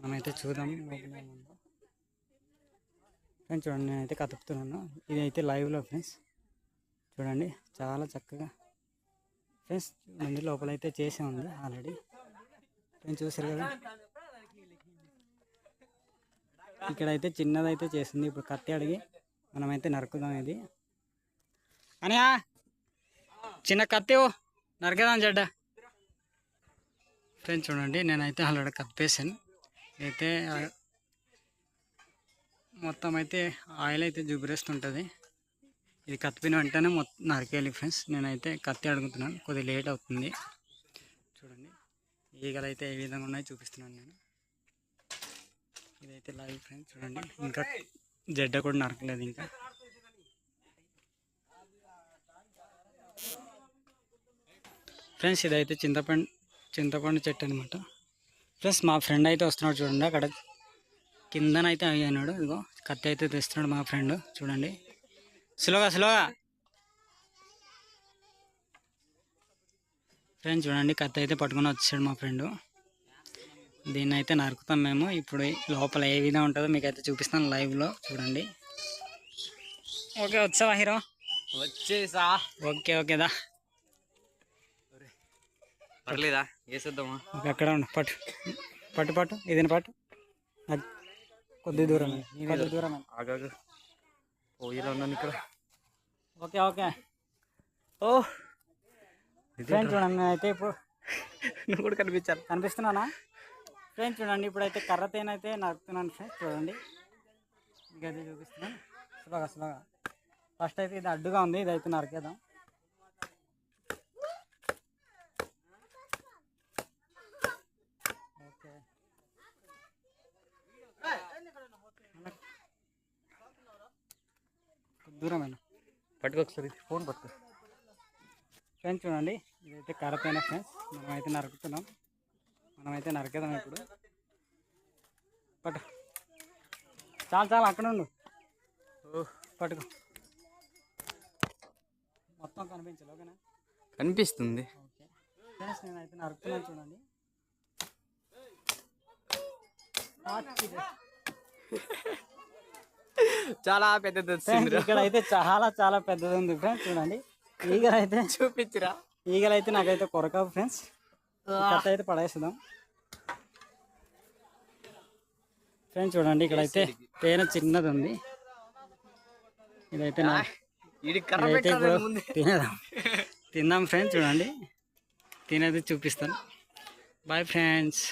మనమైతే చూద్దాం. ఫ్రెండ్స్ చూడండి, నేనైతే కతుపుతున్నాను. ఇదైతే లైవ్లో ఫ్రెండ్స్ చూడండి, చాలా చక్కగా ఫ్రెండ్స్ చూడండి. లోపలైతే చేసే ఉంది ఆల్రెడీ ఫ్రెండ్స్, చూసారు కదా. ఇక్కడైతే చిన్నదైతే చేసింది. ఇప్పుడు కత్తి అడిగి మనమైతే నరుకుదాం. ఇది అని చిన్న కత్తి నరకదాం చెడ్డ. ఫ్రెండ్స్ చూడండి, నేనైతే ఆల్రెడీ కప్పేసాను. అయితే మొత్తం అయితే ఆయిల్ అయితే జుబిరేస్తుంటుంది. ఇది కత్తిపిన వెంటనే మొత్తం నరికేయాలి ఫ్రెండ్స్. నేనైతే కత్తి అడుగుతున్నాను, కొద్దిగా లేట్ అవుతుంది. చూడండి ఈగలు అయితే ఏ విధంగా ఉన్నాయో చూపిస్తున్నాను నేను. ఇదైతే లైవ్ ఫ్రెండ్స్ చూడండి. ఇంకా జడ్డ కూడా నరకలేదు ఇంకా. ఫ్రెండ్స్ ఇదైతే చింతపండు చెట్టు అనమాట ఫ్రెండ్స్. మా ఫ్రెండ్ అయితే వస్తున్నాడు చూడండి, అక్కడ కిందనైతే అయ్యాడు. ఇదిగో కత్తి అయితే తెస్తున్నాడు మా ఫ్రెండ్. చూడండి స్లోగా ఫ్రెండ్స్ చూడండి, కత్తి అయితే పట్టుకొని వచ్చాడు మా ఫ్రెండ్. దీన్ని అయితే నరుకుతాం మేము. ఇప్పుడు లోపల ఏ విధంగా ఉంటుందో మీకు అయితే చూపిస్తాను లైవ్లో. చూడండి. ఓకే వచ్చావా హీరో? వచ్చేసా. ఓకేదా పర్లేదా? వేసేద్దామా? ఓకే అక్కడ ఉండు. పట్టు ఇదేనా పట్టు. కొద్ది దూరం ఆగాగు. పోయిలా ఉన్నాను ఇక్కడ. ఓకే ఓ ఫ్రెండ్స్ చూడండి, అయితే ఇప్పుడు నువ్వు కూడా కనిపిస్తున్నానా ఫ్రెండ్స్? చూడండి ఇప్పుడైతే కర్రతేనైతే నరుకుతున్నాను ఫ్రెండ్స్. చూడండి ఇంకా అయితే చూపిస్తున్నాను. స్లోగా ఫస్ట్ అయితే ఇది అడ్డుగా ఉంది, ఇదైతే నరికేద్దాం. ఓకే దూరమైన పట్టుకో, ఒకసారి ఫోన్ పట్టుకో. ఫ్రెండ్స్ చూడండి, ఇదైతే కర్రతేనే ఫ్రెండ్స్. మనమైతే నరుకుతున్నాం. మనమైతే నరికేద్దాం ఇప్పుడు. పట్టు చాలా అక్కడ ఉండు. పట్టుకో, మొత్తం కనిపించాలి. ఓకేనా? కనిపిస్తుంది. ఓకే ఫ్రెండ్స్, నేనైతే నరుకుతున్నాను చూడండి. చాలా పెద్దది వచ్చింది. ఇక్కడ అయితే చాలా పెద్దది ఉంది ఫ్రెండ్స్. చూడండి ఈగలైతే చూపించురా. ఈగలైతే నాకైతే కొరకావు ఫ్రెండ్స్. కత్తి అయితే పడేస్తుందాం ఫ్రెండ్స్. చూడండి ఇక్కడైతే తేనె చిన్నది ఉంది. ఇదైతే తిందాం ఫ్రెండ్స్. చూడండి తినేది చూపిస్తాను. Boy friends.